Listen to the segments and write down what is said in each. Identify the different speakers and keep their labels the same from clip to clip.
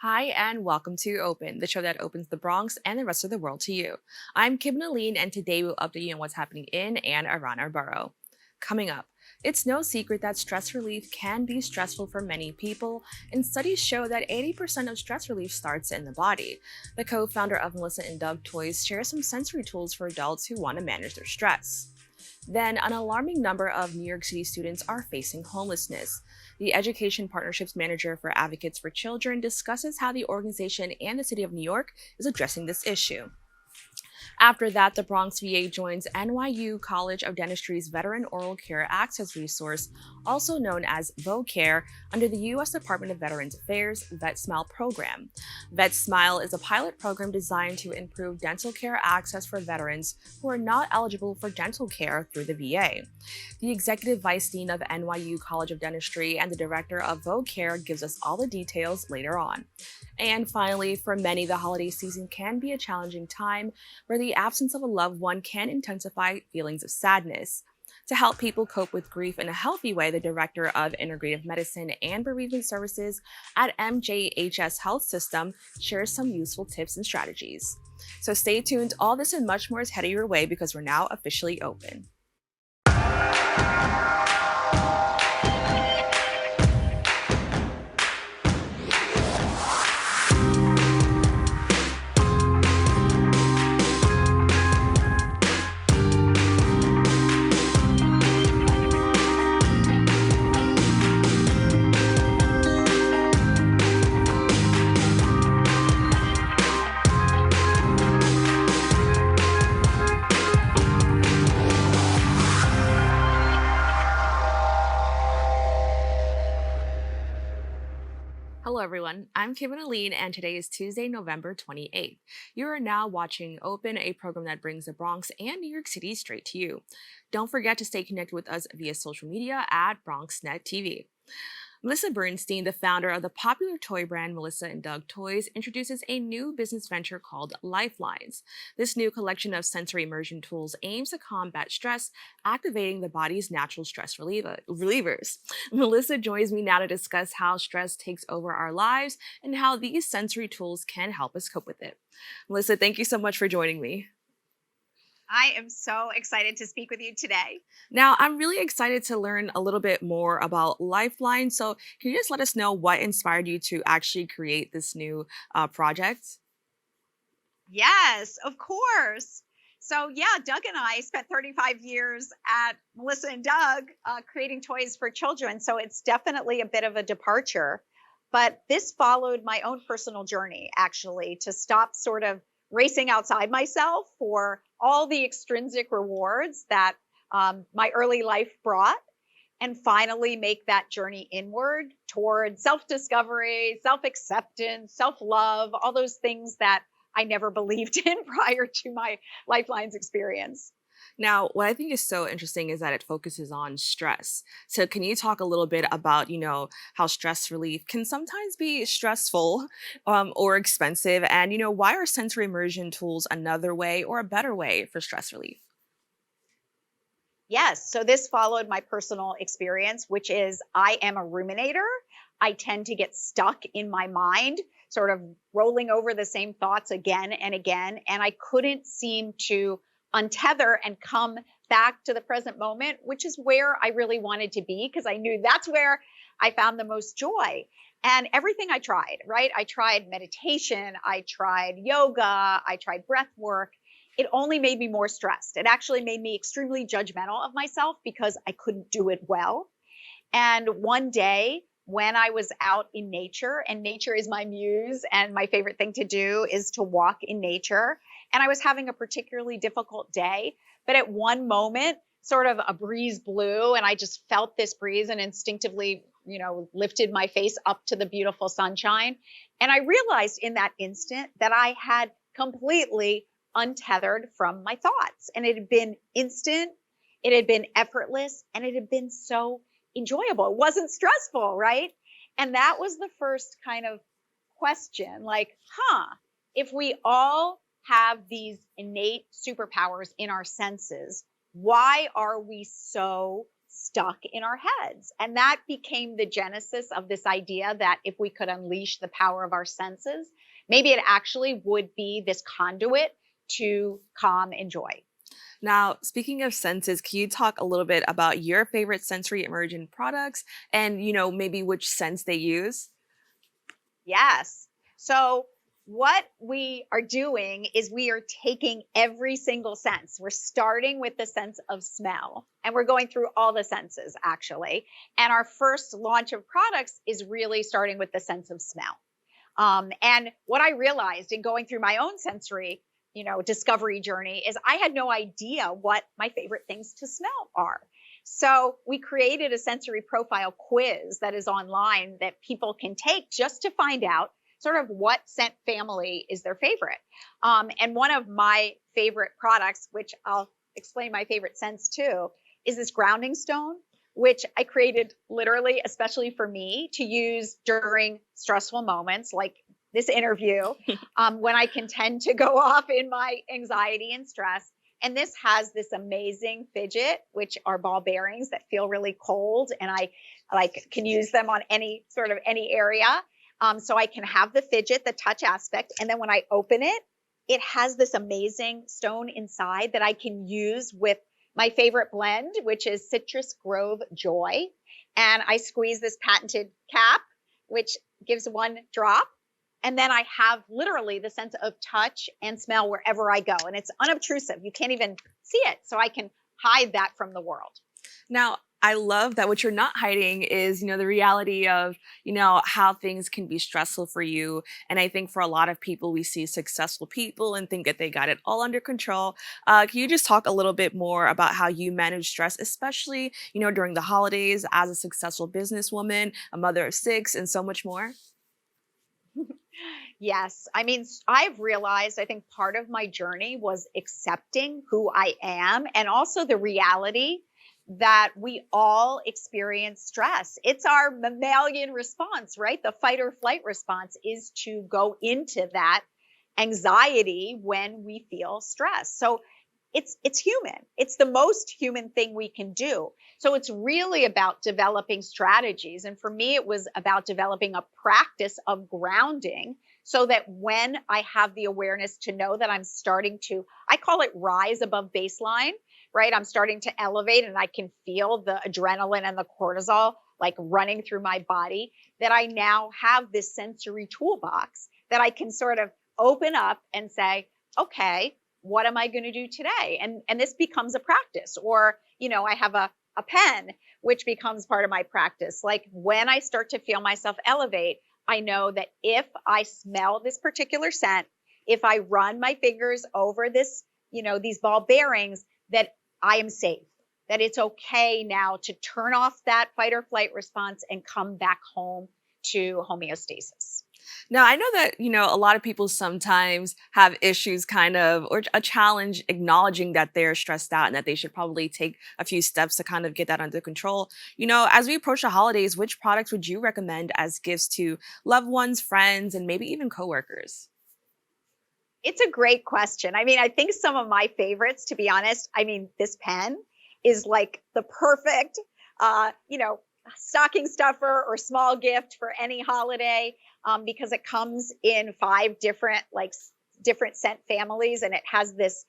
Speaker 1: Hi, and welcome to Open, the show that opens the Bronx and the rest of the world to you. I'm Kibin Alleyne, and today we'll update you on what's happening in and around our borough. Coming up, it's no secret that stress relief can be stressful for many people, and studies show that 80% of stress relief starts in the body. The co founder of Melissa and Doug Toys shares some sensory tools for adults who want to manage their stress. Then, an alarming number of New York City students are facing homelessness. The Education Partnerships Manager for Advocates for Children discusses how the organization and the City of New York is addressing this issue. After that, the Bronx VA joins NYU College of Dentistry's Veteran Oral Care Access Resource, also known as VOCARE, under the U.S. Department of Veterans Affairs VetSmile program. VetSmile is a pilot program designed to improve dental care access for veterans who are not eligible for dental care through the VA. The Executive Vice Dean of NYU College of Dentistry and the Director of VOCARE gives us all the details later on. And finally, for many, the holiday season can be a challenging time where the absence of a loved one can intensify feelings of sadness. To help people cope with grief in a healthy way, the Director of Integrative Medicine and Bereavement Services at MJHS Health System shares some useful tips and strategies. So stay tuned. All this and much more is headed your way because we're now officially open. Hello, everyone. I'm Kibin Alleyne, and today is Tuesday, November 28th. You are now watching Open, a program that brings the Bronx and New York City straight to you. Don't forget to stay connected with us via social media at BronxNet TV. Melissa Bernstein, the founder of the popular toy brand Melissa and Doug Toys, introduces a new business venture called Lifelines. This new collection of sensory immersion tools aims to combat stress, activating the body's natural stress relievers. Melissa joins me now to discuss how stress takes over our lives and how these sensory tools can help us cope with it. Melissa, thank you so much for joining me.
Speaker 2: I am so excited to speak with you today.
Speaker 1: Now, I'm really excited to learn a little bit more about Lifeline. So, can you just let us know what inspired you to actually create this new project?
Speaker 2: Yes, of course. So, yeah, Doug and I spent 35 years at Melissa and Doug creating toys for children. So, it's definitely a bit of a departure. But this followed my own personal journey, actually, to stop sort of racing outside myself for all the extrinsic rewards that my early life brought, and finally make that journey inward toward self-discovery, self-acceptance, self-love, all those things that I never believed in prior to my Lifelines experience.
Speaker 1: Now, what I think is so interesting is that it focuses on stress. So, can you talk a little bit about, how stress relief can sometimes be stressful or expensive? And, why are sensory immersion tools another way or a better way for stress relief?
Speaker 2: Yes. So this followed my personal experience, which is I am a ruminator. I tend to get stuck in my mind, sort of rolling over the same thoughts again and again. And I couldn't seem to untether and come back to the present moment, which is where I really wanted to be, because I knew that's where I found the most joy. And everything I tried, right? I tried meditation, I tried yoga, I tried breath work. It only made me more stressed. It actually made me extremely judgmental of myself because I couldn't do it well. And one day when I was out in nature, and nature is my muse, and my favorite thing to do is to walk in nature. And I was having a particularly difficult day, but at one moment, sort of a breeze blew, and I just felt this breeze and instinctively, lifted my face up to the beautiful sunshine. And I realized in that instant that I had completely untethered from my thoughts. And it had been instant, it had been effortless, and it had been so enjoyable. It wasn't stressful, right? And that was the first kind of question, like, if we all have these innate superpowers in our senses, why are we so stuck in our heads. And that became the genesis of this idea that if we could unleash the power of our senses, maybe it actually would be this conduit to calm and joy.
Speaker 1: Now, speaking of senses, can you talk a little bit about your favorite sensory emergent products and, maybe which sense they use?
Speaker 2: Yes. So what we are doing is we are taking every single sense. We're starting with the sense of smell, and we're going through all the senses actually. And our first launch of products is really starting with the sense of smell. And what I realized in going through my own sensory, discovery journey is I had no idea what my favorite things to smell are. So we created a sensory profile quiz that is online that people can take just to find out sort of what scent family is their favorite. And one of my favorite products, which I'll explain my favorite scents too, is this grounding stone, which I created literally, especially for me to use during stressful moments like this interview, when I can tend to go off in my anxiety and stress. And this has this amazing fidget, which are ball bearings that feel really cold. And I can use them on any area. So I can have the fidget, the touch aspect. And then when I open it, it has this amazing stone inside that I can use with my favorite blend, which is Citrus Grove Joy. And I squeeze this patented cap, which gives one drop. And then I have literally the sense of touch and smell wherever I go. And it's unobtrusive. You can't even see it. So I can hide that from the world.
Speaker 1: Now, I love that what you're not hiding is, the reality of, how things can be stressful for you. And I think for a lot of people, we see successful people and think that they got it all under control. Can you just talk a little bit more about how you manage stress, especially, during the holidays as a successful businesswoman, a mother of 6, and so much more?
Speaker 2: Yes. I mean, I've realized, I think part of my journey was accepting who I am and also the reality that we all experience stress. It's our mammalian response, right? The fight or flight response is to go into that anxiety when we feel stress. So it's human. It's the most human thing we can do. So it's really about developing strategies. And for me, it was about developing a practice of grounding so that when I have the awareness to know that I'm starting to, I call it rise above baseline, right? I'm starting to elevate and I can feel the adrenaline and the cortisol like running through my body, that I now have this sensory toolbox that I can sort of open up and say, okay, what am I going to do today? And this becomes a practice. Or, I have a pen, which becomes part of my practice. Like when I start to feel myself elevate, I know that if I smell this particular scent, if I run my fingers over this, these ball bearings, that I am safe, that it's okay now to turn off that fight or flight response and come back home to homeostasis.
Speaker 1: Now, I know that, a lot of people sometimes have issues or a challenge acknowledging that they're stressed out and that they should probably take a few steps to kind of get that under control. As we approach the holidays, which products would you recommend as gifts to loved ones, friends, and maybe even coworkers?
Speaker 2: It's a great question. I mean, I think some of my favorites, to be honest, this pen is like the perfect, stocking stuffer or small gift for any holiday, because it comes in 5 different scent families, and it has this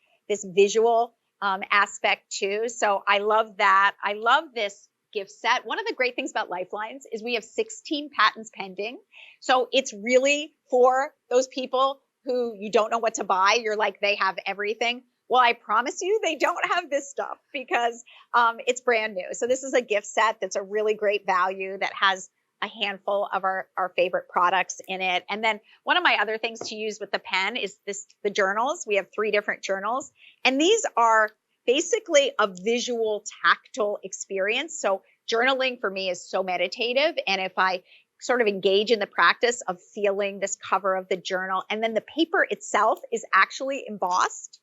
Speaker 2: visual aspect too. So I love that. I love this gift set. One of the great things about Lifelines is we have 16 patents pending. So it's really for those people who you don't know what to buy. You're like, they have everything. Well, I promise you, they don't have this stuff because it's brand new. So this is a gift set that's a really great value that has a handful of our favorite products in it. And then one of my other things to use with the pen is the journals. We have 3 different journals, and these are basically a visual tactile experience. So journaling for me is so meditative. And if I sort of engage in the practice of feeling this cover of the journal, and then the paper itself is actually embossed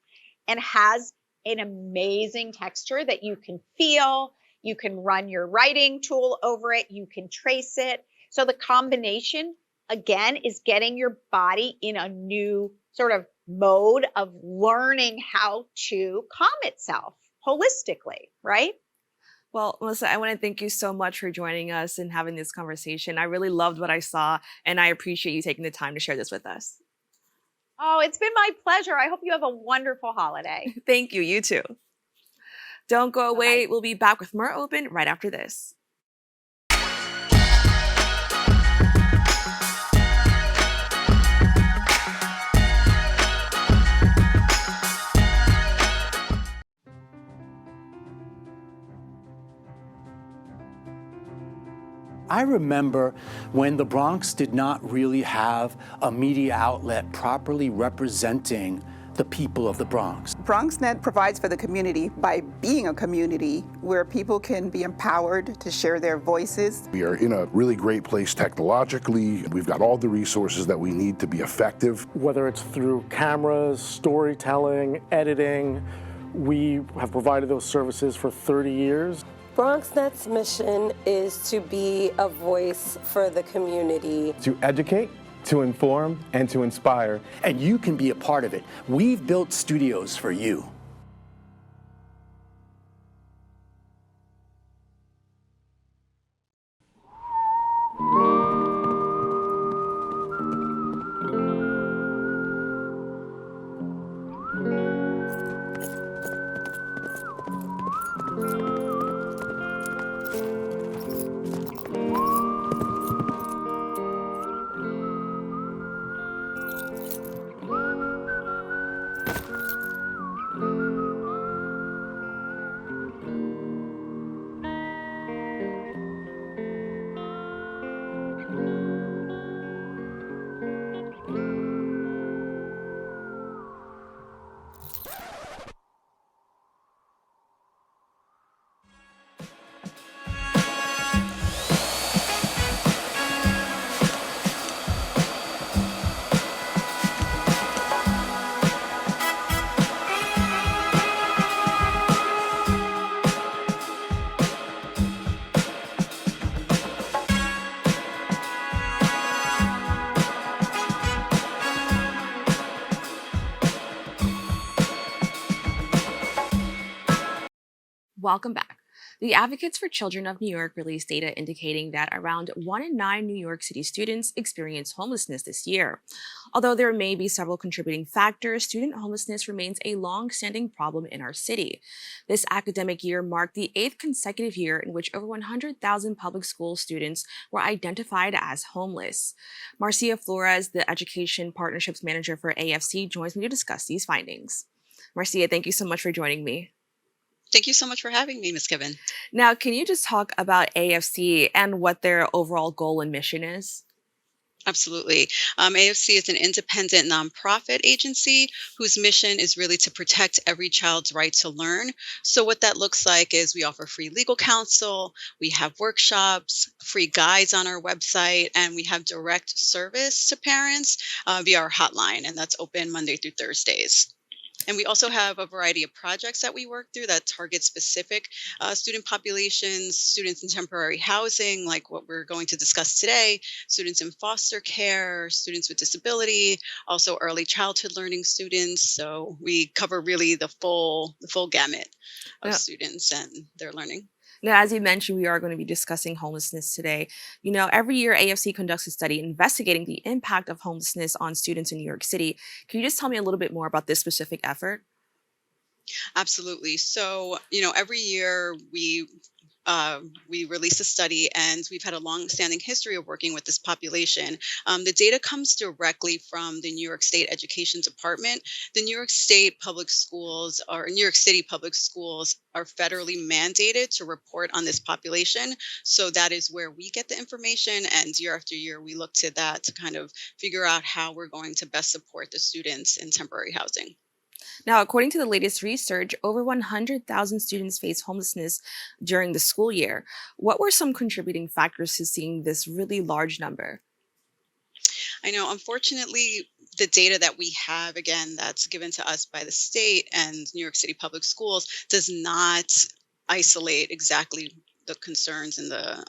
Speaker 2: and has an amazing texture that you can feel. You can run your writing tool over it. You can trace it. So the combination, again, is getting your body in a new sort of mode of learning how to calm itself holistically, right?
Speaker 1: Well, Melissa, I want to thank you so much for joining us and having this conversation. I really loved what I saw, and I appreciate you taking the time to share this with us.
Speaker 2: Oh, it's been my pleasure. I hope you have a wonderful holiday.
Speaker 1: Thank you. You too. Don't go
Speaker 2: Bye bye.
Speaker 1: away. We'll be back with more Open right after this.
Speaker 3: I remember when the Bronx did not really have a media outlet properly representing the people of the Bronx.
Speaker 4: BronxNet provides for the community by being a community where people can be empowered to share their voices.
Speaker 5: We are in a really great place technologically. We've got all the resources that we need to be effective.
Speaker 6: Whether it's through cameras, storytelling, editing, we have provided those services for 30 years.
Speaker 7: BronxNet's mission is to be a voice for the community.
Speaker 8: To educate, to inform, and to inspire.
Speaker 3: And you can be a part of it. We've built studios for you.
Speaker 1: Welcome back. The Advocates for Children of New York released data indicating that around 1 in 9 New York City students experienced homelessness this year. Although there may be several contributing factors, student homelessness remains a long-standing problem in our city. This academic year marked the 8th consecutive year in which over 100,000 public school students were identified as homeless. Marcia Flores, the Education Partnerships Manager for AFC, joins me to discuss these findings. Marcia, thank you so much for joining me.
Speaker 9: Thank you so much for having me, Ms. Kibin.
Speaker 1: Now, can you just talk about AFC and what their overall goal and mission is?
Speaker 9: Absolutely. AFC is an independent nonprofit agency whose mission is really to protect every child's right to learn. So what that looks like is we offer free legal counsel, we have workshops, free guides on our website, and we have direct service to parents via our hotline, and that's open Monday through Thursdays. And we also have a variety of projects that we work through that target specific student populations, students in temporary housing, like what we're going to discuss today, students in foster care, students with disability, also early childhood learning students. So we cover really the full gamut of students and their learning.
Speaker 1: Now, as you mentioned, we are going to be discussing homelessness today. You know, every year AFC conducts a study investigating the impact of homelessness on students in New York City. Can you just tell me a little bit more about this specific effort?
Speaker 9: Absolutely. So, every year we release a study, and we've had a long-standing history of working with this population. The data comes directly from the New York State Education Department. The New York State public schools, or New York City public schools, are federally mandated to report on this population. So that is where we get the information, and year after year, we look to that to kind of figure out how we're going to best support the students in temporary housing.
Speaker 1: Now, according to the latest research, over 100,000 students face homelessness during the school year. What were some contributing factors to seeing this really large number?
Speaker 9: I know, unfortunately, the data that we have, again, that's given to us by the state and New York City public schools, does not isolate exactly the concerns and the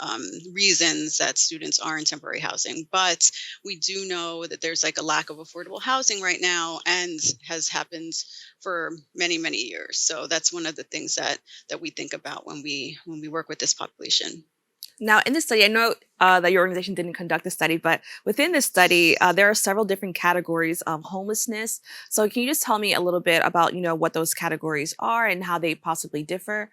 Speaker 9: reasons that students are in temporary housing. But we do know that there's like a lack of affordable housing right now, and has happened for many, many years. So that's one of the things that we think about when we work with this population.
Speaker 1: Now, in this study, I know that your organization didn't conduct the study, but within this study, there are several different categories of homelessness. So, can you just tell me a little bit about, what those categories are and how they possibly differ?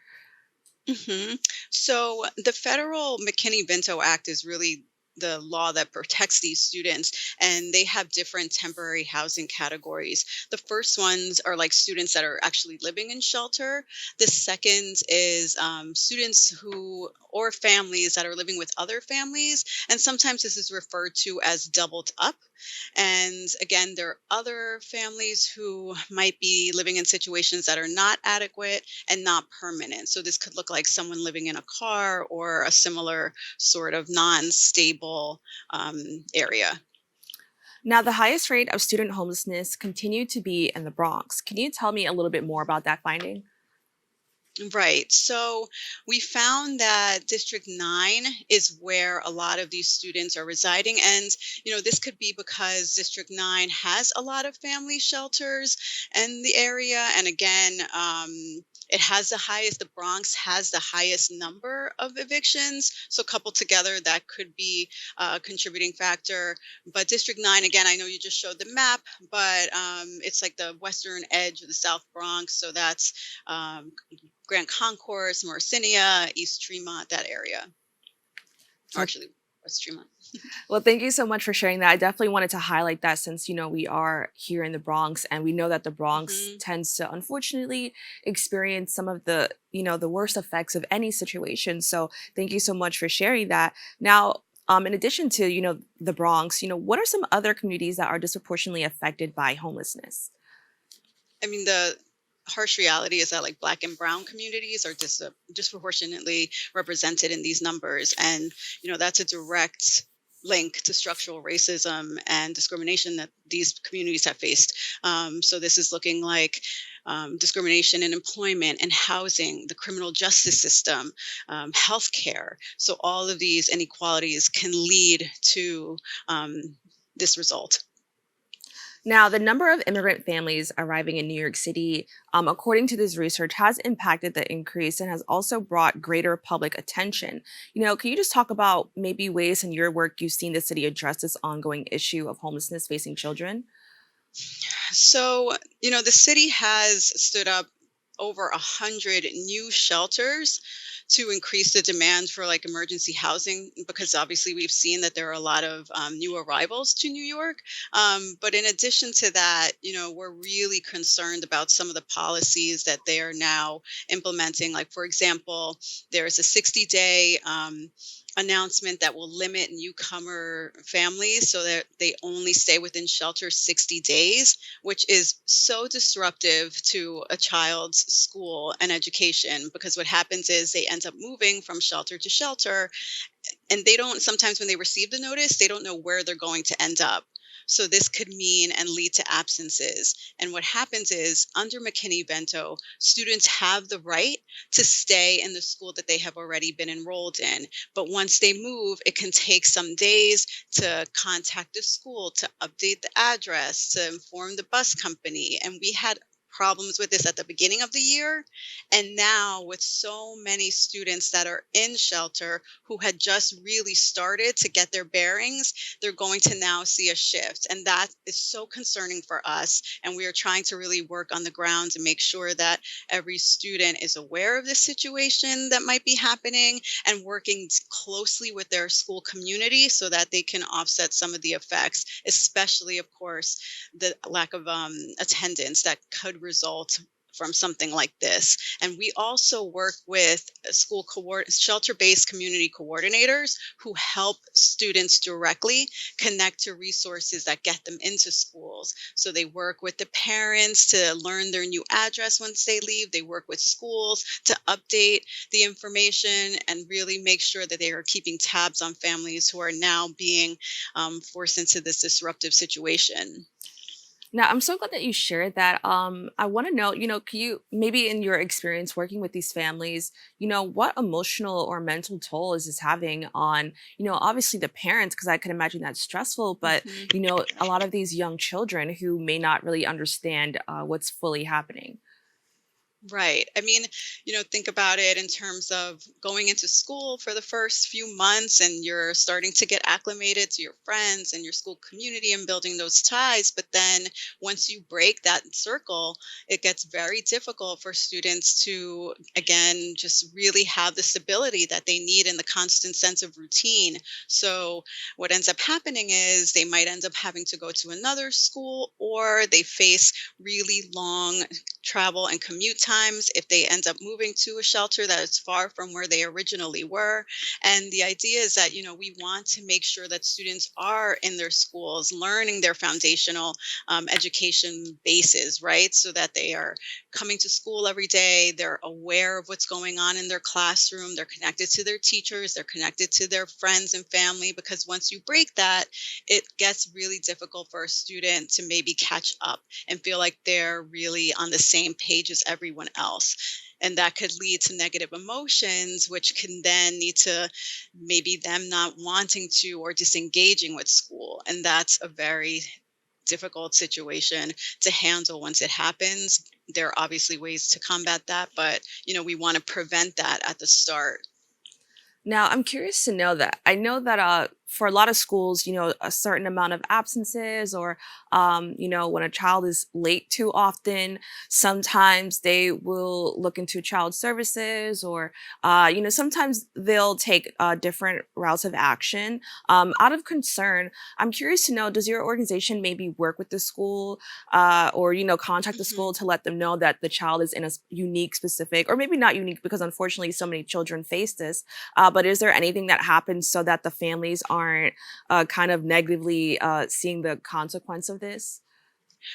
Speaker 9: hmm So the federal McKinney-Vento Act is really the law that protects these students, and they have different temporary housing categories. The first ones are like students that are actually living in shelter. The second is students who or families that are living with other families, and sometimes this is referred to as doubled up. And again, there are other families who might be living in situations that are not adequate and not permanent. So this could look like someone living in a car or a similar sort of non-stable area.
Speaker 1: Now, the highest rate of student homelessness continued to be in the Bronx. Can you tell me a little bit more about that finding?
Speaker 9: Right. So we found that District 9 is where a lot of these students are residing. And, this could be because District 9 has a lot of family shelters in the area. And again, the Bronx has the highest number of evictions. So coupled together, that could be a contributing factor. But District 9, again, I know you just showed the map, but it's like the western edge of the South Bronx. So that's Grand Concourse, Morsinia, East Tremont, that area. Or
Speaker 1: Uh,
Speaker 9: actually, West Tremont.
Speaker 1: Well, thank you so much for sharing that. I definitely wanted to highlight that since, we are here in the Bronx and we know that the Bronx
Speaker 9: hmm
Speaker 1: tends to unfortunately experience some of the worst effects of any situation. So thank you so much for sharing that. Now, in addition to, the Bronx, what are some other communities that are disproportionately affected by homelessness?
Speaker 9: I mean, the harsh reality is that like Black and Brown communities are disproportionately represented in these numbers, and that's a direct link to structural racism and discrimination that these communities have faced. So this is looking like discrimination in employment and housing, the criminal justice system, healthcare. So all of these inequalities can lead to this result.
Speaker 1: Now, the number of immigrant families arriving in New York City, according to this research, has impacted the increase and has also brought greater public attention. Can you just talk about maybe ways in your work you've seen the city address this ongoing issue of homelessness facing children?
Speaker 9: So, the city has stood up over 100 new shelters to increase the demand for like emergency housing, because obviously we've seen that there are a lot of new arrivals to New York. But in addition to that, we're really concerned about some of the policies that they are now implementing. Like, for example, there's a 60-day announcement that will limit newcomer families so that they only stay within shelter 60 days, which is so disruptive to a child's school and education, because what happens is they end up moving from shelter to shelter, and they don't, sometimes when they receive the notice, they don't know where they're going to end up. So this could mean and lead to absences. And what happens is under McKinney-Vento, students have the right to stay in the school that they have already been enrolled in. But once they move, it can take some days to contact the school, to update the address, to inform the bus company. And we had problems with this at the beginning of the year. And now, with so many students that are in shelter who had just really started to get their bearings, they're going to now see a shift. And that is so concerning for us. And we are trying to really work on the ground to make sure that every student is aware of this situation that might be happening, and working closely with their school community so that they can offset some of the effects, especially, of course, the lack of attendance that could result from something like this. And we also work with shelter-based community coordinators who help students directly connect to resources that get them into schools. So they work with the parents to learn their new address once they leave. They work with schools to update the information and really make sure that they are keeping tabs on families who are now being forced into this disruptive situation.
Speaker 1: Now, I'm so glad that you shared that. I want to know, can you maybe in your experience working with these families, what emotional or mental toll is this having on, obviously the parents, because I can imagine that's stressful, but,
Speaker 9: Mhm.
Speaker 1: a lot of these young children who may not really understand what's fully happening.
Speaker 9: Right. I mean, think about it in terms of going into school for the first few months and you're starting to get acclimated to your friends and your school community and building those ties. But then once you break that circle, it gets very difficult for students to, again, just really have the stability that they need and the constant sense of routine. So what ends up happening is they might end up having to go to another school or they face really long travel and commute times if they end up moving to a shelter that is far from where they originally were. And the idea is that, we want to make sure that students are in their schools learning their foundational education bases, right? So that they are coming to school every day, they're aware of what's going on in their classroom, they're connected to their teachers, they're connected to their friends and family, because once you break that, it gets really difficult for a student to maybe catch up and feel like they're really on the same page as everyone else. And that could lead to negative emotions, which can then lead to maybe them not wanting to or disengaging with school. And that's a very difficult situation to handle once it happens. There are obviously ways to combat that, but we want to prevent that at the start.
Speaker 1: Now, I'm curious to know that I know that for a lot of schools, a certain amount of absences or, when a child is late too often, sometimes they will look into child services or, sometimes they'll take different routes of action. Out of concern, I'm curious to know, does your organization maybe work with the school or, contact the
Speaker 9: Mhm.
Speaker 1: school to let them know that the child is in a unique, specific, or maybe not unique because unfortunately so many children face this, but is there anything that happens so that the families aren't kind of negatively seeing the consequence of this?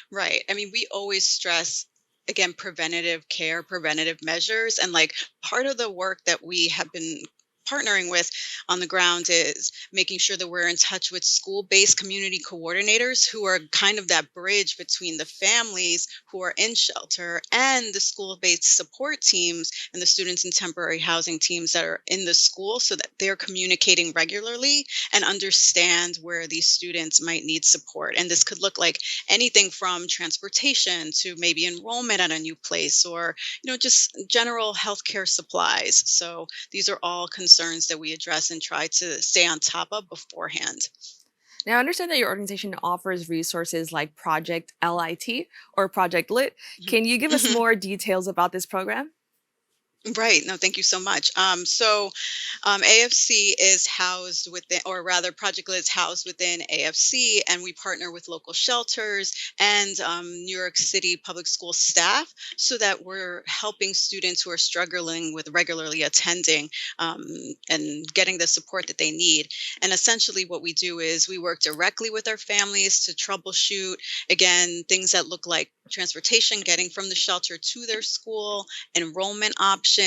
Speaker 9: Right. I mean, we always stress, again, preventative care, preventative measures. And like part of the work that we have been partnering with on the ground is making sure that we're in touch with school-based community coordinators who are kind of that bridge between the families who are in shelter and the school-based support teams and the students in temporary housing teams that are in the school, so that they're communicating regularly and understand where these students might need support. And this could look like anything from transportation to maybe enrollment at a new place or, just general healthcare supplies. So these are all concerns that we address and try to stay on top of beforehand.
Speaker 1: Now, I understand that your organization offers resources like Project LIT or Project Lit. Can you give us
Speaker 9: Mhm.
Speaker 1: more details about this program?
Speaker 9: Right. No, thank you so much. AFC is housed within, or rather, Project Lit is housed within AFC, and we partner with local shelters and New York City public school staff so that we're helping students who are struggling with regularly attending um, and getting the support that they need. And essentially, what we do is we work directly with our families to troubleshoot, again, things that look like transportation, getting from the shelter to their school, enrollment options,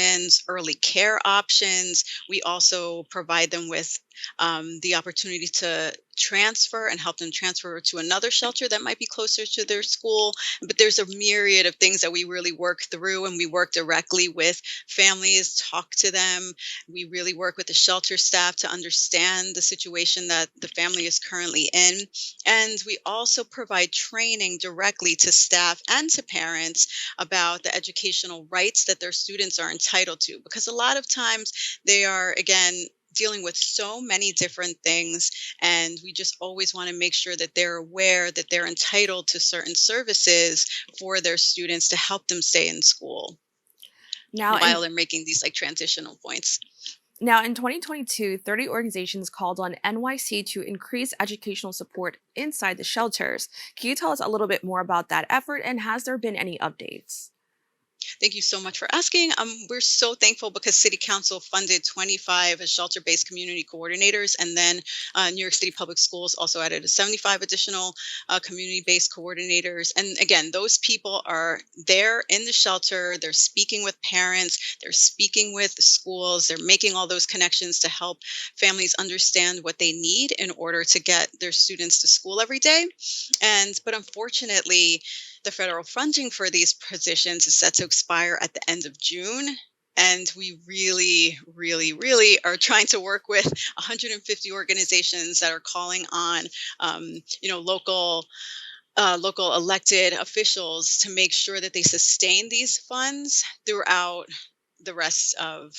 Speaker 9: early care options. We also provide them with the opportunity to transfer and help them transfer to another shelter that might be closer to their school. But there's a myriad of things that we really work through, and we work directly with families, talk to them. We really work with the shelter staff to understand the situation that the family is currently in. And we also provide training directly to staff and to parents about the educational rights that their students are entitled to. Because a lot of times they are, again, dealing with so many different things, and we just always want to make sure that they're aware that they're entitled to certain services for their students to help them stay in school
Speaker 1: Now,
Speaker 9: while
Speaker 1: in
Speaker 9: they're making these like transitional points.
Speaker 1: Now, in 2022, 30 organizations called on NYC to increase educational support inside the shelters. Can you tell us a little bit more about that effort and has there been any updates?
Speaker 9: Thank you so much for asking. We're so thankful because City Council funded 25 shelter-based community coordinators, and then New York City Public Schools also added 75 additional community-based coordinators. And again, those people are there in the shelter. They're speaking with parents. They're speaking with the schools. They're making all those connections to help families understand what they need in order to get their students to school every day. But unfortunately, the federal funding for these positions is set to expire at the end of June. And we really, really, really are trying to work with 150 organizations that are calling on, local elected officials to make sure that they sustain these funds throughout the rest of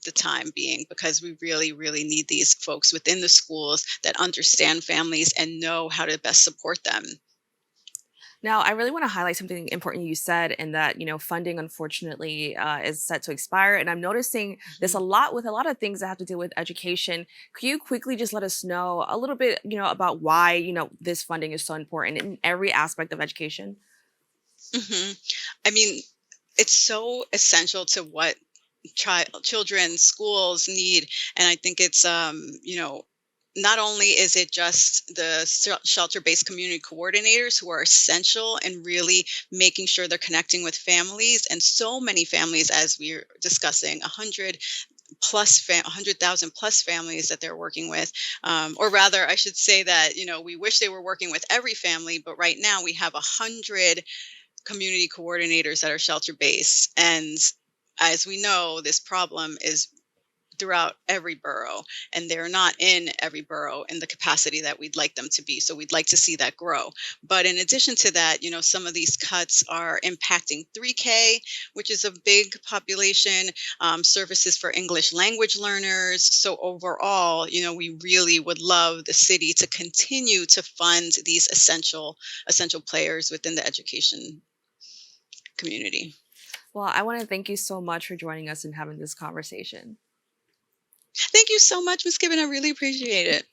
Speaker 9: the time being, because we really, really need these folks within the schools that understand families and know how to best support them.
Speaker 1: Now, I really want to highlight something important you said, in that, funding unfortunately is set to expire. And I'm noticing this a lot with a lot of things that have to do with education. Could you quickly just let us know a little bit, about why, this funding is so important in every aspect of education?
Speaker 9: hmm I mean, it's so essential to what children, schools need. And I think it's, not only is it just the shelter-based community coordinators who are essential in really making sure they're connecting with families, and so many families, as we're discussing, 100,000 plus families that they're working with, or rather, I should say that we wish they were working with every family, but right now we have 100 community coordinators that are shelter-based, and as we know, this problem is throughout every borough, and they're not in every borough in the capacity that we'd like them to be. So we'd like to see that grow. But in addition to that, some of these cuts are impacting 3K, which is a big population, services for English language learners. So overall, we really would love the city to continue to fund these essential players within the education community.
Speaker 1: Well, I want to thank you so much for joining us and having this conversation.
Speaker 9: Thank you so much, Ms. Kibin. I really appreciate it.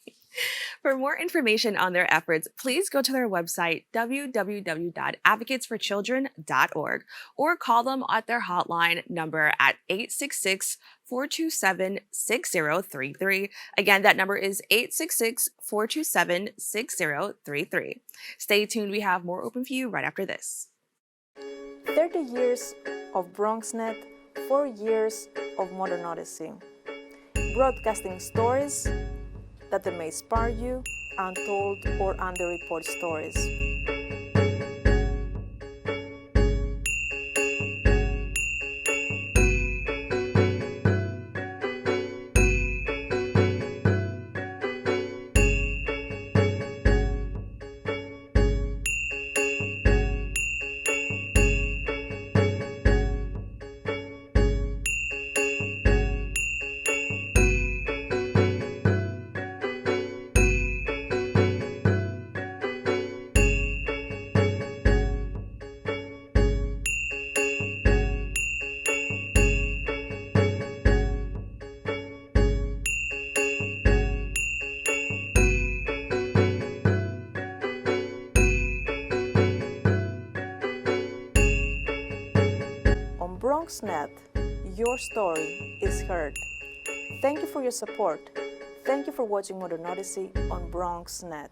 Speaker 1: For more information on their efforts, please go to their website, www.advocatesforchildren.org, or call them at their hotline number at 866-427-6033. Again, that number is 866-427-6033. Stay tuned. We have more open for you right after this.
Speaker 10: 30 years of BronxNet, 4 years of Modern Odyssey. Broadcasting stories that may inspire you, untold or underreported stories. BronxNet, your story is heard. Thank you for your support. Thank you for watching Modern Odyssey on BronxNet.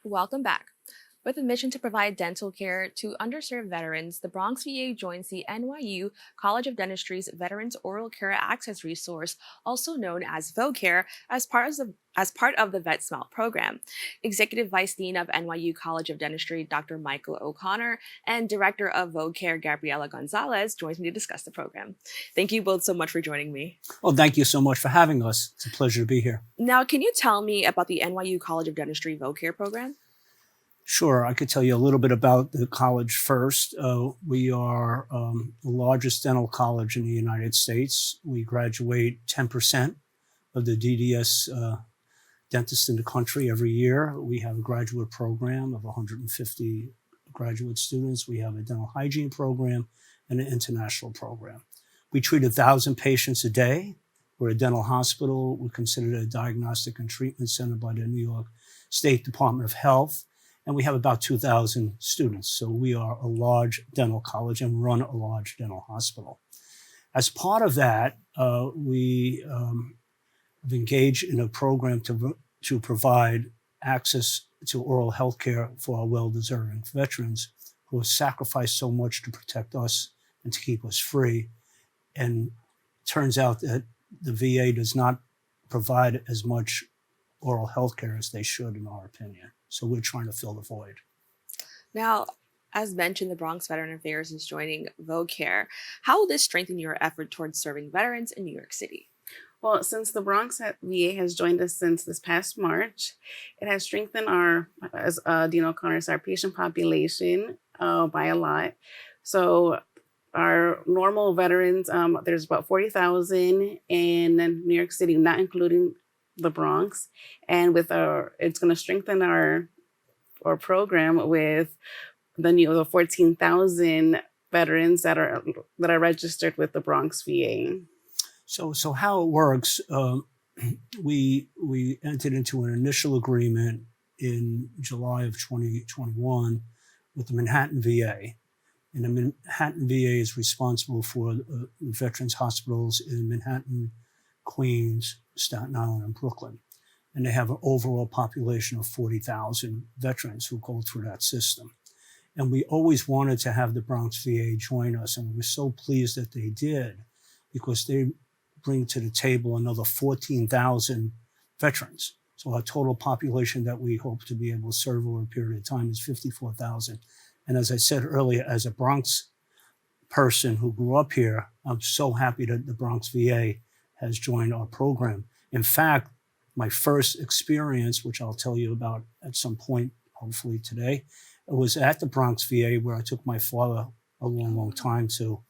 Speaker 1: Welcome back. With a mission to provide dental care to underserved veterans, the Bronx VA joins the NYU College of Dentistry's Veterans Oral Care Access Resource, also known as VOCARE, as part of the Vet Smelt program. Executive Vice Dean of NYU College of Dentistry, Dr. Michael O'Connor, and Director of VOCARE, Gabriela Gonzalez, joins me to discuss the program. Thank you both so much for joining me.
Speaker 11: Well, thank you so much for having us. It's a pleasure to be here.
Speaker 1: Now, can you tell me about the NYU College of Dentistry VOCARE program?
Speaker 11: Sure. I could tell you a little bit about the college first. We are the largest dental college in the United States. We graduate 10% of the DDS dentists in the country every year. We have a graduate program of 150 graduate students. We have a dental hygiene program and an international program. We treat 1,000 patients a day. We're a dental hospital. We're considered a diagnostic and treatment center by the New York State Department of Health. And we have about 2,000 students. So we are a large dental college and run a large dental hospital. As part of that, we have engaged in a program to provide access to oral health care for our well-deserving veterans who have sacrificed so much to protect us and to keep us free. And it turns out that the VA does not provide as much oral health care as they should, in our opinion. So we're trying to fill the void.
Speaker 1: Now, as mentioned, the Bronx Veteran Affairs is joining VOCARE. How will this strengthen your effort towards serving veterans in New York City?
Speaker 12: Well, since the Bronx VA has joined us since this past March, it has strengthened our, as Dean O'Connor said, our patient population by a lot. So our normal veterans, there's about 40,000 in New York City, not including the Bronx. And with it's going to strengthen our program with the 14,000 veterans that are registered with the Bronx VA.
Speaker 11: So how it works, we entered into an initial agreement in July of 2021 with the Manhattan VA. And the Manhattan VA is responsible for the veterans hospitals in Manhattan, Queens, Staten Island, and Brooklyn. And they have an overall population of 40,000 veterans who go through that system. And we always wanted to have the Bronx VA join us, and we were so pleased that they did, because they bring to the table another 14,000 veterans. So our total population that we hope to be able to serve over a period of time is 54,000. And as I said earlier, as a Bronx person who grew up here, I'm so happy that the Bronx VA has joined our program. In fact, my first experience, which I'll tell you about at some point, hopefully today, it was at the Bronx VA where I took my father a long, long time to,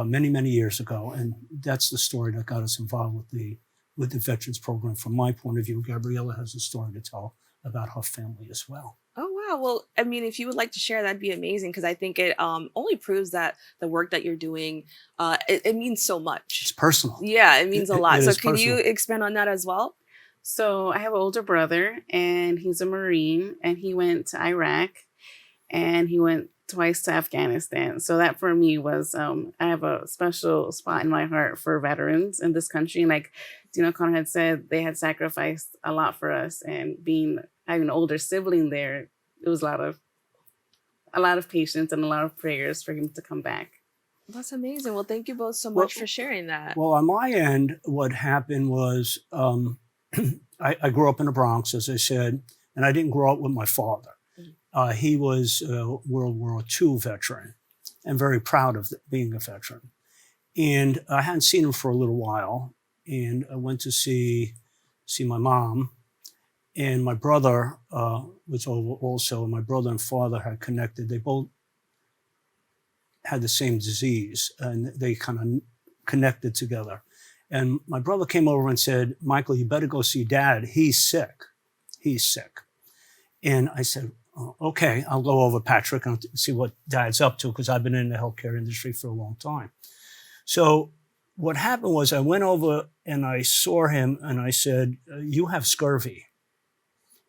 Speaker 11: many, many years ago. And that's the story that got us involved with the Veterans Program. From my point of view, Gabriela has a story to tell about her family as well.
Speaker 1: Oh, wow. Well, I mean, if you would like to share, that'd be amazing, because I think it only proves that the work that you're doing, it means so much.
Speaker 11: It's personal.
Speaker 1: Yeah, it means a lot. So can you
Speaker 12: personal.
Speaker 1: expand on that as well?
Speaker 12: So I have an older brother, and he's a Marine, and he went to Iraq, and he went twice to Afghanistan. So that for me was, I have a special spot in my heart for veterans in this country. And like Dean O'Connor had said, they had sacrificed a lot for us, and having an older sibling there, it was a lot of patience and a lot of prayers for him to come back.
Speaker 1: That's amazing. Well, thank you both so much for sharing that.
Speaker 11: Well, on my end, what happened was I grew up in the Bronx, as I said, and I didn't grow up with my father. He was a World War II veteran and very proud of being a veteran. And I hadn't seen him for a little while, and I went to see my mom. And my brother was over also, and my brother and father had connected. They both had the same disease, and they kind of connected together. And my brother came over and said, "Michael, you better go see Dad. He's sick. He's sick." And I said, "Okay, I'll go over, Patrick, and see what Dad's up to," because I've been in the healthcare industry for a long time. So what happened was I went over and I saw him, and I said, "You have scurvy,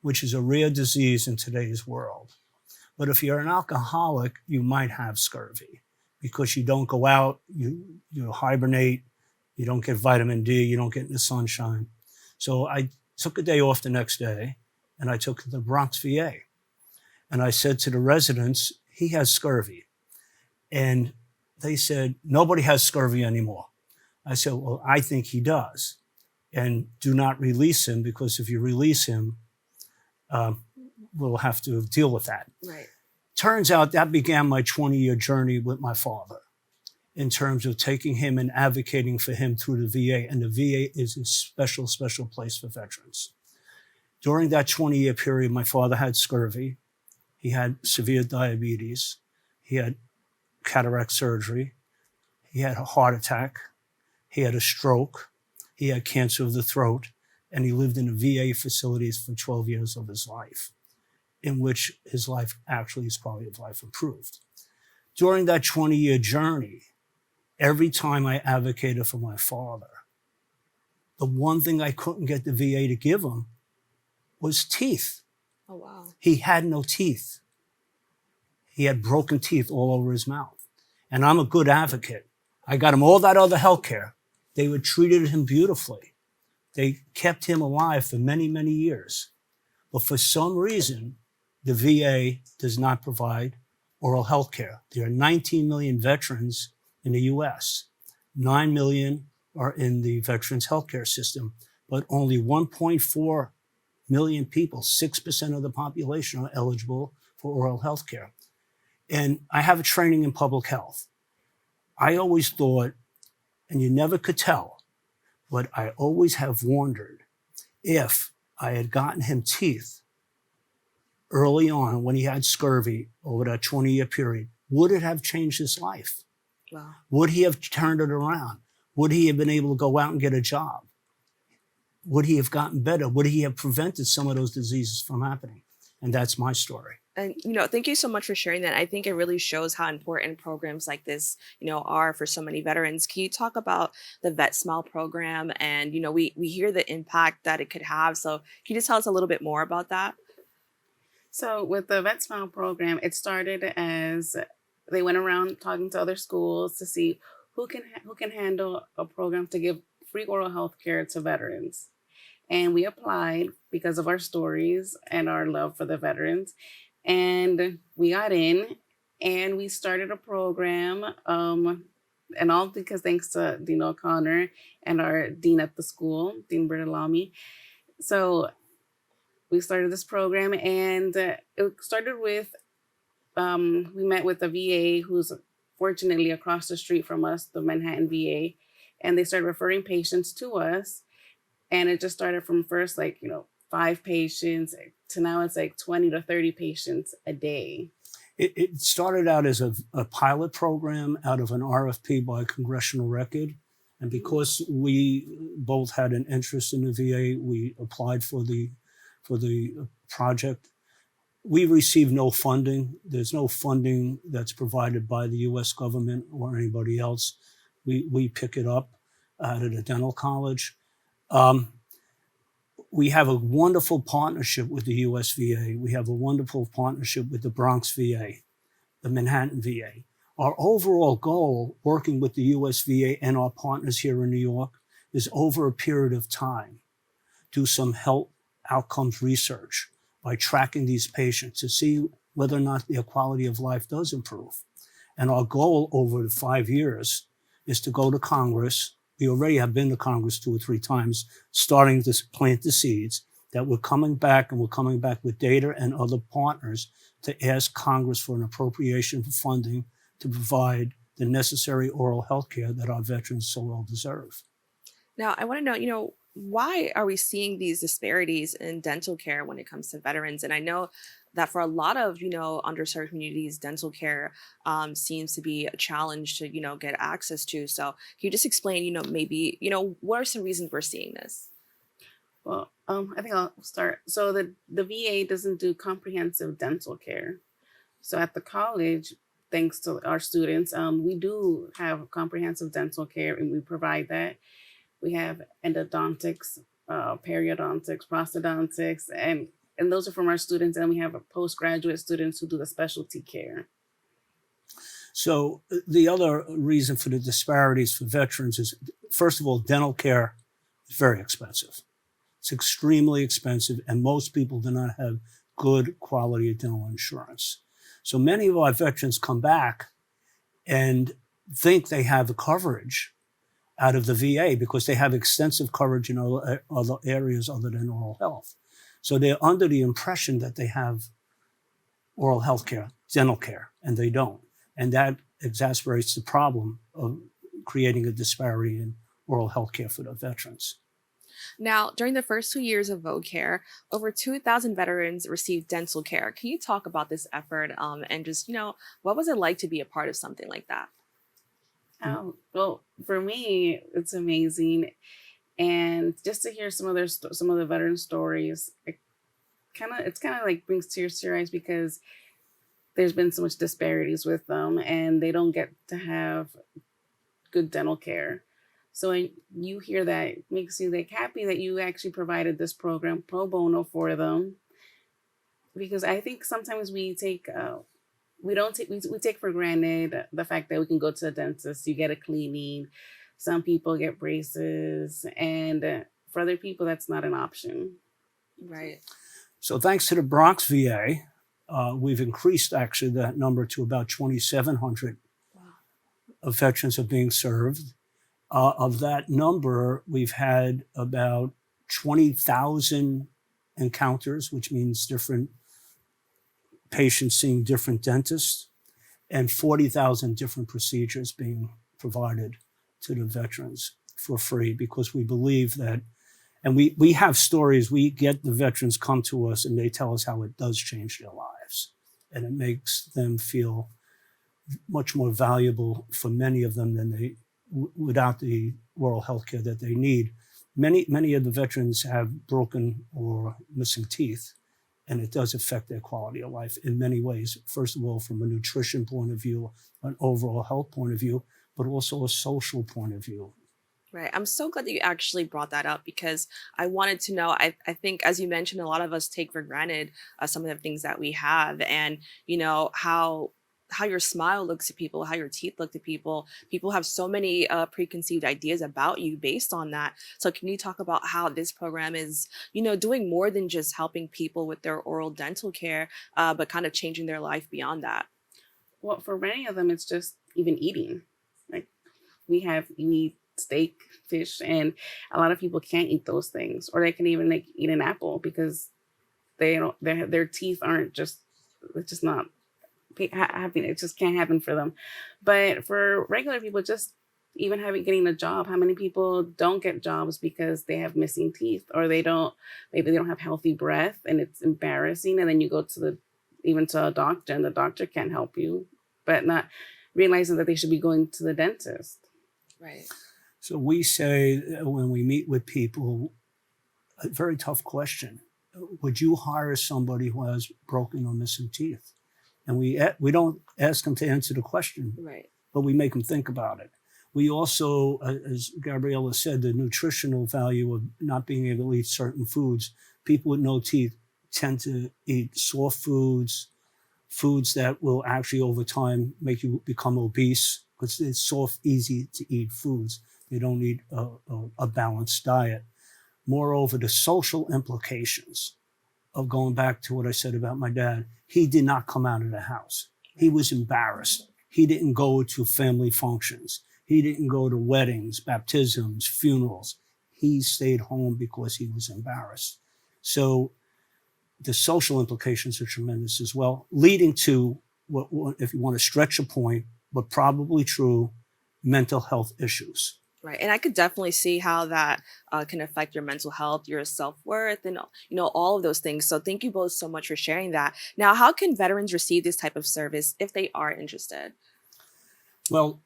Speaker 11: which is a rare disease in today's world. But if you're an alcoholic, you might have scurvy because you don't go out, you hibernate, you don't get vitamin D, you don't get in the sunshine." So I took a day off the next day, and I took the Bronx VA. And I said to the residents, "He has scurvy." And they said, "Nobody has scurvy anymore." I said, "Well, I think he does. And do not release him, because if you release him, we'll have to deal with that."
Speaker 1: Right.
Speaker 11: Turns out that began my 20-year journey with my father in terms of taking him and advocating for him through the VA. And the VA is a special, special place for veterans. During that 20-year period, my father had scurvy. He had severe diabetes. He had cataract surgery. He had a heart attack. He had a stroke. He had cancer of the throat, and he lived in a VA facilities for 12 years of his life, in which his quality of life improved. During that 20-year journey, every time I advocated for my father, the one thing I couldn't get the VA to give him was teeth.
Speaker 1: Oh, wow.
Speaker 11: He had no teeth. He had broken teeth all over his mouth. And I'm a good advocate. I got him all that other health care. They were treated him beautifully. They kept him alive for many, many years. But for some reason, the VA does not provide oral health care. There are 19 million veterans in the US. 9 million are in the Veterans Healthcare System, but only 1.4 million people, 6% of the population, are eligible for oral health care. And I have a training in public health. I always thought, and you never could tell, but I always have wondered if I had gotten him teeth early on when he had scurvy over that 20-year period, would it have changed his life?
Speaker 1: Wow.
Speaker 11: Would he have turned it around? Would he have been able to go out and get a job? Would he have gotten better? Would he have prevented some of those diseases from happening? And that's my story.
Speaker 1: And, thank you so much for sharing that. I think it really shows how important programs like this, are for so many veterans. Can you talk about the Vet Smile program? And, we hear the impact that it could have. So can you just tell us a little bit more about that?
Speaker 12: So with the Vet Smile program, it started as they went around talking to other schools to see who can handle a program to give free oral health care to veterans. And we applied because of our stories and our love for the veterans. And we got in and we started a program, and all because thanks to Dean O'Connor and our dean at the school, Dean Bertolami. So we started this program, and it started with, we met with the VA, who's fortunately across the street from us, the Manhattan VA, and they started referring patients to us. And it just started from first, 5 patients to now it's 20 to 30 patients a day.
Speaker 11: It started out as a pilot program out of an RFP by Congressional Record. And because we both had an interest in the VA, we applied for the project. We received no funding. There's no funding that's provided by the US government or anybody else. We pick it up at a dental college. We have a wonderful partnership with the US VA. We have a wonderful partnership with the Bronx VA, the Manhattan VA. Our overall goal, working with the US VA and our partners here in New York, is over a period of time, do some health outcomes research by tracking these patients to see whether or not their quality of life does improve. And our goal over the 5 years is to go to Congress. We already have been to Congress 2 or 3 times, starting to plant the seeds, that we're coming back, and we're coming back with data and other partners to ask Congress for an appropriation for funding to provide the necessary oral health care that our veterans so well deserve.
Speaker 1: Now, I want to know, why are we seeing these disparities in dental care when it comes to veterans? And I know that for a lot of, underserved communities, dental care seems to be a challenge to, get access to. So can you just explain, maybe, what are some reasons we're seeing this?
Speaker 12: Well, I think I'll start. So the VA doesn't do comprehensive dental care. So at the college, thanks to our students, we do have comprehensive dental care, and we provide that. We have endodontics, periodontics, prosthodontics, and those are from our students. And we have postgraduate students who do the specialty care.
Speaker 11: So the other reason for the disparities for veterans is, first of all, dental care is very expensive. It's extremely expensive, and most people do not have good quality dental insurance. So many of our veterans come back and think they have the coverage out of the VA because they have extensive coverage in other areas other than oral health. So they're under the impression that they have oral health care, dental care, and they don't. And that exacerbates the problem of creating a disparity in oral health care for the veterans.
Speaker 1: Now, during the first 2 years of VOCARE, over 2,000 veterans received dental care. Can you talk about this effort and just, what was it like to be a part of something like that?
Speaker 12: Well, for me, it's amazing. And just to hear some of the veteran stories, it's kind of like brings tears to your eyes, because there's been so much disparities with them, and they don't get to have good dental care. So when you hear that, it makes you like happy that you actually provided this program pro bono for them. Because I think sometimes we take for granted the fact that we can go to a dentist, you get a cleaning. Some people get braces, and for other people, that's not an option.
Speaker 1: Right.
Speaker 11: So thanks to the Bronx VA, we've increased actually that number to about 2,700 of veterans are being served. Of that number, we've had about 20,000 encounters, which means different patients seeing different dentists, and 40,000 different procedures being provided to the veterans for free, because we believe that, and we have stories, we get the veterans come to us and they tell us how it does change their lives. And it makes them feel much more valuable for many of them than they, without the oral health care that they need. Many of the veterans have broken or missing teeth, and it does affect their quality of life in many ways. First of all, from a nutrition point of view, an overall health point of view, but also a social point of view.
Speaker 1: Right. I'm so glad that you actually brought that up, because I wanted to know, I think, as you mentioned, a lot of us take for granted some of the things that we have, and, you know, how your smile looks to people, how your teeth look to people. People have so many preconceived ideas about you based on that. So can you talk about how this program is, you know, doing more than just helping people with their oral dental care, but kind of changing their life beyond that?
Speaker 12: Well, for many of them, it's just even eating. Like we eat steak, fish, and a lot of people can't eat those things, or they can even like eat an apple because their teeth aren't just, it's just not happening. It just can't happen for them. But for regular people, just even getting a job, how many people don't get jobs because they have missing teeth, or maybe they don't have healthy breath, and it's embarrassing. And then you go to a doctor, and the doctor can't help you, but not realizing that they should be going to the dentist.
Speaker 1: Right.
Speaker 11: So we say when we meet with people, a very tough question: would you hire somebody who has broken or missing teeth? And we don't ask them to answer the question,
Speaker 1: right,
Speaker 11: but we make them think about it. We also, as Gabriela said, the nutritional value of not being able to eat certain foods. People with no teeth tend to eat soft foods, foods that will actually over time make you become obese, because it's soft, easy to eat foods. They don't need a balanced diet. Moreover, the social implications of going back to what I said about my dad, he did not come out of the house. He was embarrassed. He didn't go to family functions. He didn't go to weddings, baptisms, funerals. He stayed home because he was embarrassed. So the social implications are tremendous as well, leading to what if you want to stretch a point, but probably true, mental health issues.
Speaker 1: Right. And I could definitely see how that can affect your mental health, your self-worth, and, you know, all of those things. So thank you both so much for sharing that. Now, how can veterans receive this type of service if they are interested?
Speaker 11: Well,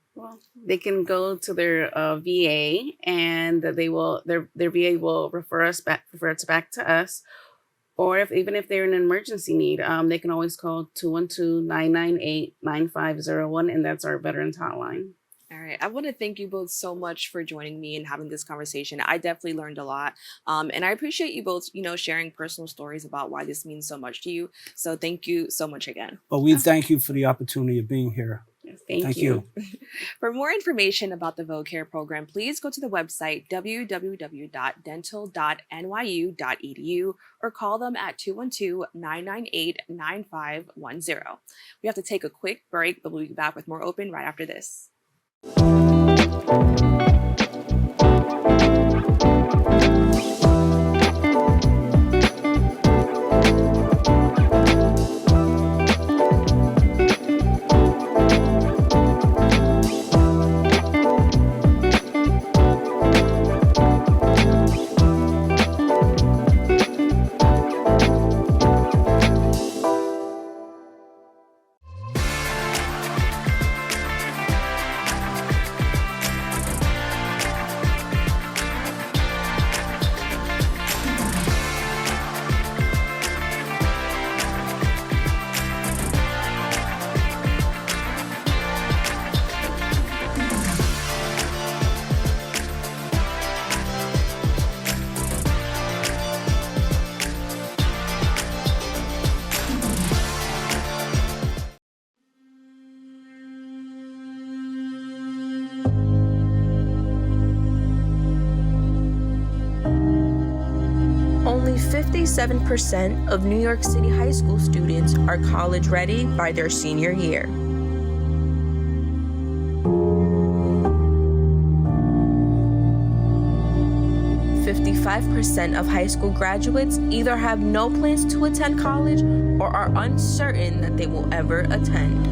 Speaker 12: they can go to their VA, and their VA will refer it back to us. Or even if they're in an emergency need, they can always call 212-998-9501, and that's our veterans hotline.
Speaker 1: All right. I want to thank you both so much for joining me and having this conversation. I definitely learned a lot. And I appreciate you both, you know, sharing personal stories about why this means so much to you. So thank you so much again.
Speaker 11: Well, we thank you for the opportunity of being here.
Speaker 12: Yes,
Speaker 11: thank you.
Speaker 1: For more information about the VOCARE program, please go to the website www.dental.nyu.edu or call them at 212-998-9510. We have to take a quick break, but we'll be back with more Open right after this.
Speaker 13: only 57% of New York City high school students are college ready by their senior year. %5 of high school graduates either have no plans to attend college or are uncertain that they will ever attend.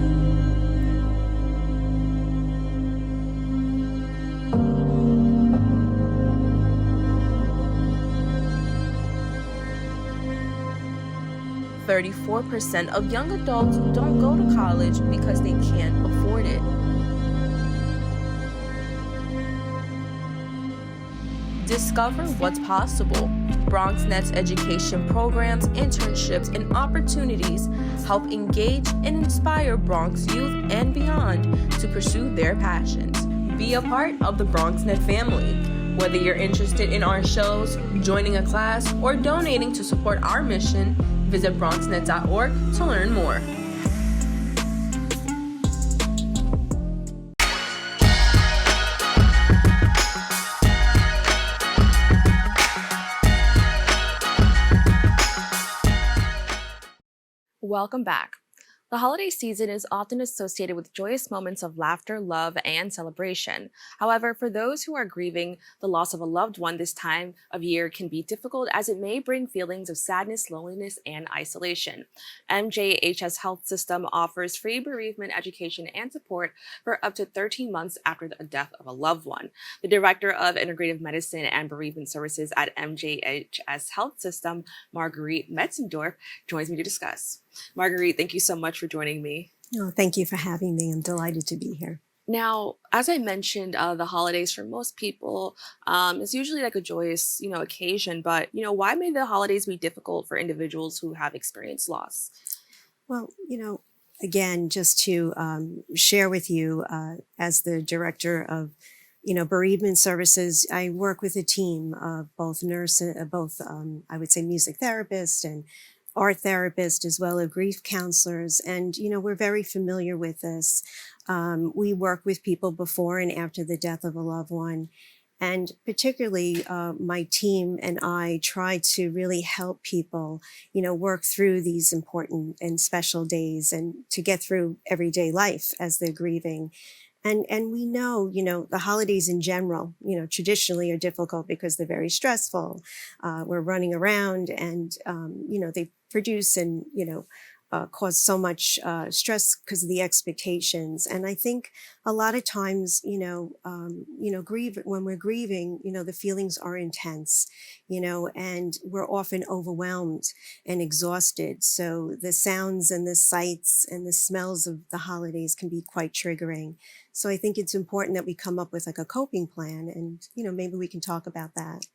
Speaker 13: %34 of young adults don't go to college because they can't afford it. Discover what's possible. BronxNet's education programs, internships, and opportunities help engage and inspire Bronx youth and beyond to pursue their passions. Be a part of the BronxNet family. Whether you're interested in our shows, joining a class, or donating to support our mission, visit bronxnet.org to learn more.
Speaker 1: Welcome back. The holiday season is often associated with joyous moments of laughter, love, and celebration. However, for those who are grieving the loss of a loved one, this time of year can be difficult as it may bring feelings of sadness, loneliness, and isolation. MJHS Health System offers free bereavement education and support for up to 13 months after the death of a loved one. The Director of Integrative Medicine and Bereavement Services at MJHS Health System, Marguerite Metzendorf, joins me to discuss. Marguerite, thank you so much for joining me.
Speaker 14: Oh, thank you for having me. I'm delighted to be here.
Speaker 1: Now, as I mentioned, the holidays for most people is usually like a joyous, occasion. But, why may the holidays be difficult for individuals who have experienced loss?
Speaker 14: Well, again, just to share with you, as the director of, bereavement services, I work with a team of both nurses, I would say music therapists and art therapist, as well as grief counselors. And, we're very familiar with this. We work with people before and after the death of a loved one. And particularly my team and I try to really help people, work through these important and special days and to get through everyday life as they're grieving. And we know, the holidays in general, traditionally are difficult because they're very stressful. We're running around and, they produce and, cause so much stress because of the expectations. And I think a lot of times, when we're grieving, the feelings are intense, and we're often overwhelmed and exhausted. So the sounds and the sights and the smells of the holidays can be quite triggering. So I think it's important that we come up with like a coping plan and, maybe we can talk about that.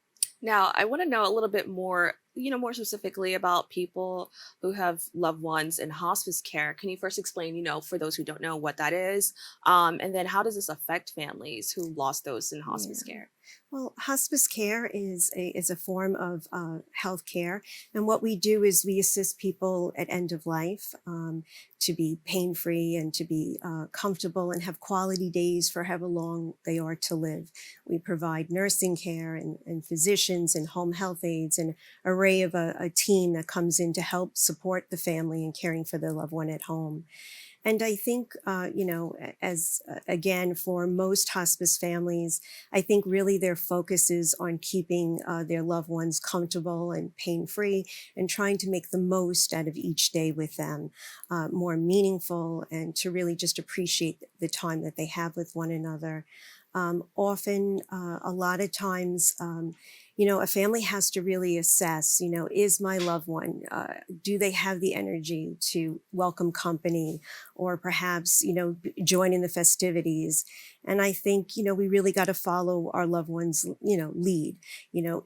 Speaker 1: Now, I want to know a little bit more, more specifically about people who have loved ones in hospice care. Can you first explain, for those who don't know what that is? And then how does this affect families who lost those in hospice care?
Speaker 14: Well, hospice care is a form of health care. And what we do is we assist people at end of life to be pain-free and to be comfortable and have quality days for however long they are to live. We provide nursing care and physicians and home health aides and array of a team that comes in to help support the family in caring for their loved one at home. And I think, again, for most hospice families, I think really their focus is on keeping their loved ones comfortable and pain-free and trying to make the most out of each day with them, more meaningful, and to really just appreciate the time that they have with one another. Often, a lot of times, a family has to really assess, is my loved one, do they have the energy to welcome company or perhaps, join in the festivities? And I think, we really got to follow our loved ones, lead.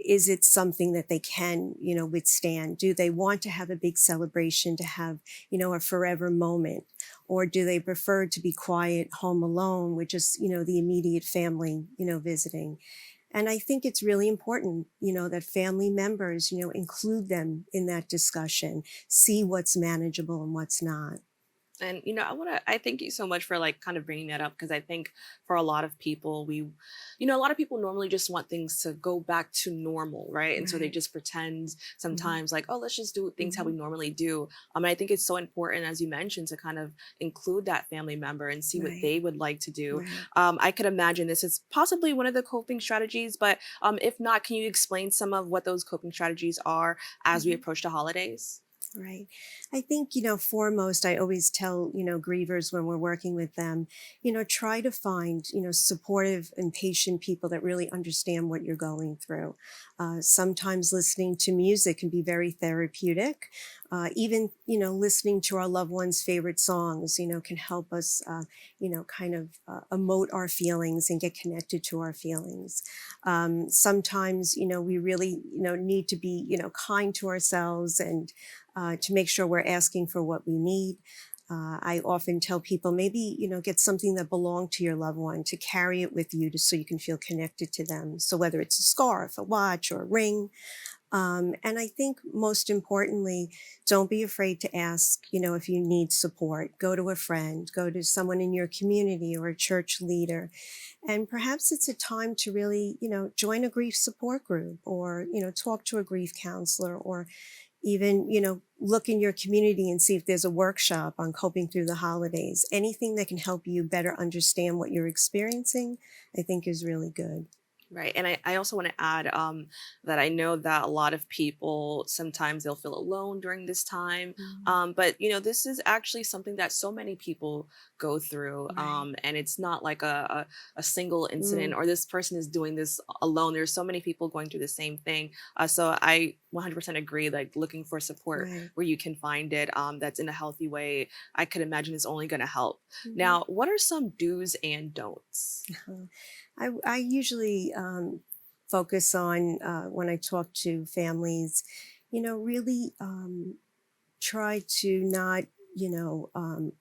Speaker 14: Is it something that they can, withstand? Do they want to have a big celebration, to have, a forever moment? Or do they prefer to be quiet, home alone, with just, the immediate family, visiting? And I think it's really important, that family members, include them in that discussion, see what's manageable and what's not.
Speaker 1: And I thank you so much for like kind of bringing that up because I think for a lot of people, a lot of people normally just want things to go back to normal, right? And so they
Speaker 14: Right.
Speaker 1: just pretend
Speaker 14: Mhm.
Speaker 1: sometimes like, oh, let's just do things how we
Speaker 14: Mhm.
Speaker 1: normally do. And I think it's so important, as you mentioned, to kind of include that family member and see what
Speaker 14: Right.
Speaker 1: they would like to do.
Speaker 14: Right.
Speaker 1: I could imagine this is possibly one of the coping strategies, but if not, can you explain some of what those coping strategies are as we
Speaker 14: Mhm.
Speaker 1: approach the holidays?
Speaker 14: Right. I think, foremost, I always tell, grievers when we're working with them, try to find, supportive and patient people that really understand what you're going through. Sometimes listening to music can be very therapeutic. Even, listening to our loved ones' favorite songs, can help us, kind of emote our feelings and get connected to our feelings. Sometimes, we really, need to be, kind to ourselves and to make sure we're asking for what we need. I often tell people maybe, get something that belonged to your loved one to carry it with you so you can feel connected to them. So whether it's a scarf, a watch, or a ring. And I think most importantly, don't be afraid to ask, if you need support. Go to a friend, go to someone in your community or a church leader. And perhaps it's a time to really, join a grief support group or, talk to a grief counselor or even, look in your community and see if there's a workshop on coping through the holidays. Anything that can help you better understand what you're experiencing, I think is really good.
Speaker 1: Right. And I also want to add that I know that a lot of people sometimes they'll feel alone during this time.
Speaker 14: Mhm.
Speaker 1: But, this is actually something that so many people go through.
Speaker 14: Right.
Speaker 1: And it's not like a single incident
Speaker 14: Mm.
Speaker 1: or this person is doing this alone. There's so many people going through the same thing. So I 100% agree, like looking for support
Speaker 14: Right.
Speaker 1: where you can find it that's in a healthy way. I could imagine is only going to help.
Speaker 14: Mhm.
Speaker 1: Now, what are some do's and don'ts?
Speaker 14: I usually focus on when I talk to families, really try to not,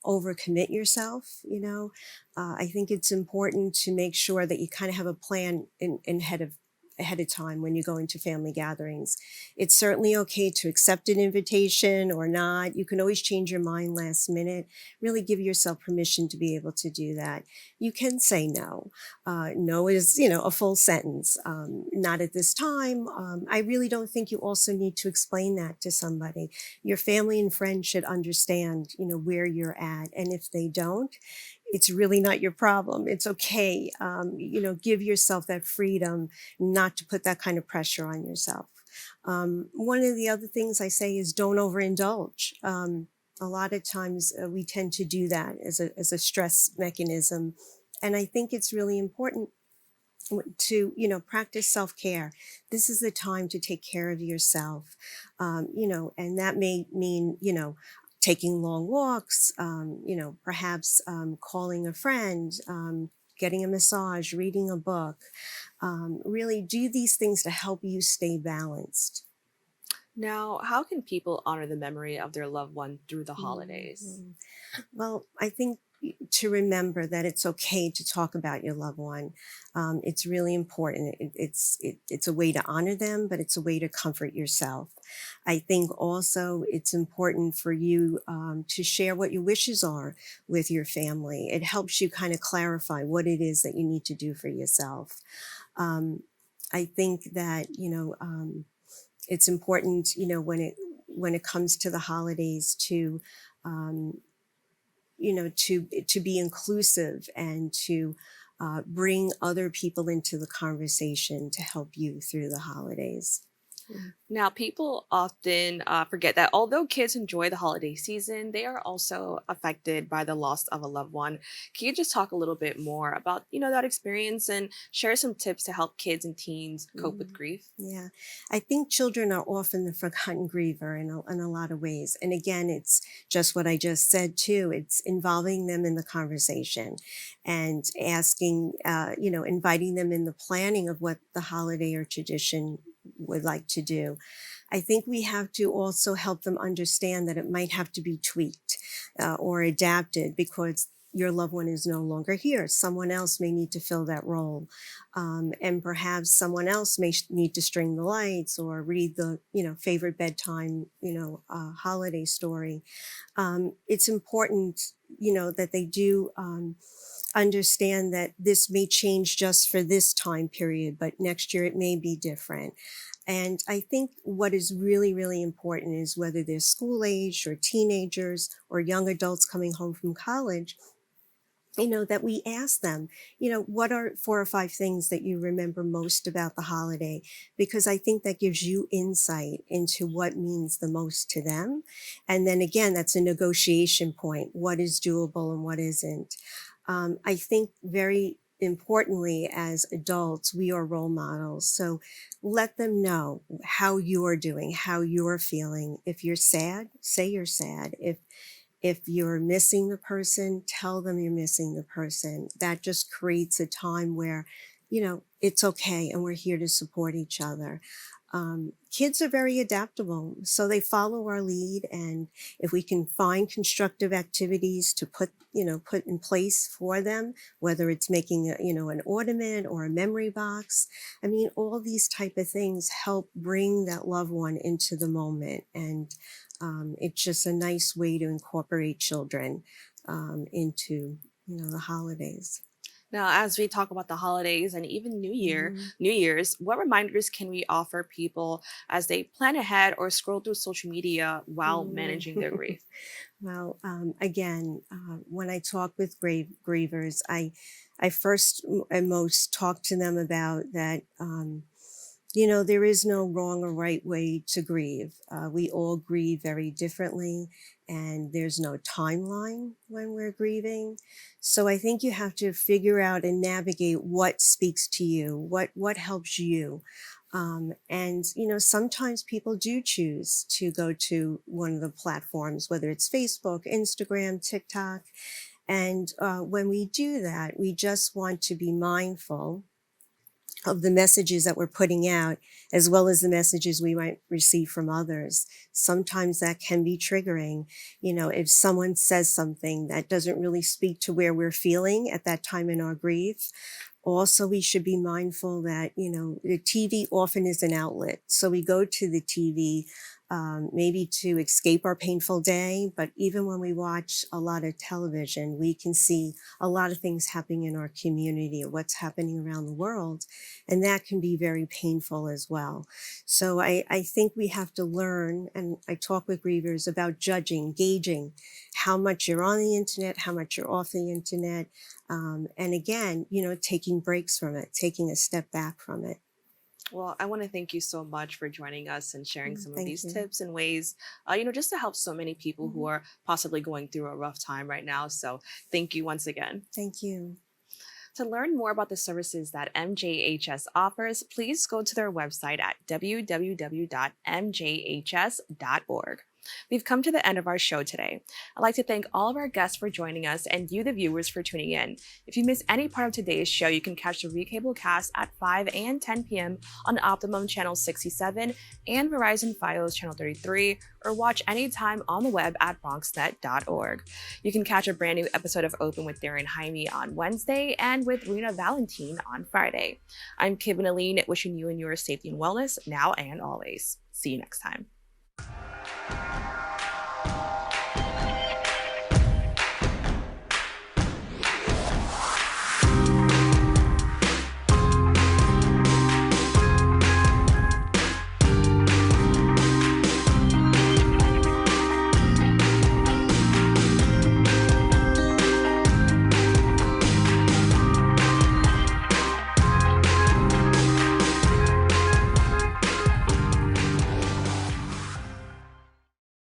Speaker 14: overcommit yourself. I think it's important to make sure that you kind of have a plan in ahead of time when you go into family gatherings. It's certainly okay to accept an invitation or not. You can always change your mind last minute. Really give yourself permission to be able to do that. You can say no. No is, a full sentence. Not at this time. I really don't think you also need to explain that to somebody. Your family and friends should understand, where you're at. And if they don't, it's really not your problem. It's okay. Give yourself that freedom not to put that kind of pressure on yourself. One of the other things I say is don't overindulge. A lot of times we tend to do that as a stress mechanism. And I think it's really important to practice self-care. This is the time to take care of yourself, and that may mean taking long walks, perhaps calling a friend, getting a massage, reading a book. Really do these things to help you stay balanced.
Speaker 1: Now, how can people honor the memory of their loved one through the holidays?
Speaker 14: Mhm. Well, I think to remember that it's okay to talk about your loved one. It's really important. It's a way to honor them, but it's a way to comfort yourself. I think also it's important for you to share what your wishes are with your family. It helps you kind of clarify what it is that you need to do for yourself. Um, I think that it's important, when it comes to the holidays to um, to be inclusive and to bring other people into the conversation to help you through the holidays.
Speaker 1: Now, people often forget that although kids enjoy the holiday season, they are also affected by the loss of a loved one. Can you just talk a little bit more about, that experience and share some tips to help kids and teens cope with
Speaker 14: Mm,
Speaker 1: grief?
Speaker 14: yeah, I think children are often the forgotten griever in a lot of ways. And again, it's just what I just said too. It's involving them in the conversation and asking, inviting them in the planning of what the holiday or tradition would like to do. I think we have to also help them understand that it might have to be tweaked or adapted because your loved one is no longer here. Someone else may need to fill that role. And perhaps someone else may need to string the lights or read the, favorite bedtime, holiday story. It's important, that they do understand that this may change just for this time period, but next year it may be different. And I think what is really, really important is whether they're school age or teenagers or young adults coming home from college, that we ask them, what are 4 or 5 things that you remember most about the holiday? Because I think that gives you insight into what means the most to them. And then again, that's a negotiation point. What is doable and what isn't? I think very importantly, as adults, we are role models. So let them know how you're doing, how you're feeling. If you're sad, say you're sad. If you're missing the person, tell them you're missing the person. That just creates a time where, it's okay and we're here to support each other. Kids are very adaptable, so they follow our lead. And if we can find constructive activities to put in place for them, whether it's making an ornament or a memory box, all these type of things help bring that loved one into the moment. And it's just a nice way to incorporate children into, the holidays.
Speaker 1: Now, as we talk about the holidays and even New Year's, what reminders can we offer people as they plan ahead or scroll through social media while managing their grief?
Speaker 14: Well, again, when I talk with grievers, I first and most talk to them about that. There is no wrong or right way to grieve. We all grieve very differently, and there's no timeline when we're grieving. So I think you have to figure out and navigate what speaks to you, what helps you. And sometimes people do choose to go to one of the platforms, whether it's Facebook, Instagram, TikTok. And when we do that, we just want to be mindful of the messages that we're putting out, as well as the messages we might receive from others. Sometimes that can be triggering. If someone says something that doesn't really speak to where we're feeling at that time in our grief. Also, we should be mindful that, the TV often is an outlet. So we go to the TV maybe to escape our painful day. But even when we watch a lot of television, we can see a lot of things happening in our community or what's happening around the world. And that can be very painful as well. So I think we have to learn, and I talk with grievers about gauging how much you're on the internet, how much you're off the internet. And again, taking breaks from it, taking a step back from it.
Speaker 1: Well, I want to thank you so much for joining us and sharing some of
Speaker 14: Thank
Speaker 1: these
Speaker 14: you.
Speaker 1: tips and ways, just to help so many people who are possibly going through a rough time right now. So thank you once again.
Speaker 14: Thank you.
Speaker 1: To learn more about the services that MJHS offers, please go to their website at www.mjhs.org. We've come to the end of our show today. I'd like to thank all of our guests for joining us and you, the viewers, for tuning in. If you missed any part of today's show, you can catch the recable cast at 5 and 10 p.m. on Optimum Channel 67 and Verizon Fios Channel 33, or watch anytime on the web at bronxnet.org. You can catch a brand new episode of Open with Darren Hymie on Wednesday and with Rena Valentine on Friday. I'm Kibin Alleyne, wishing you and yours safety and wellness now and always. See you next time.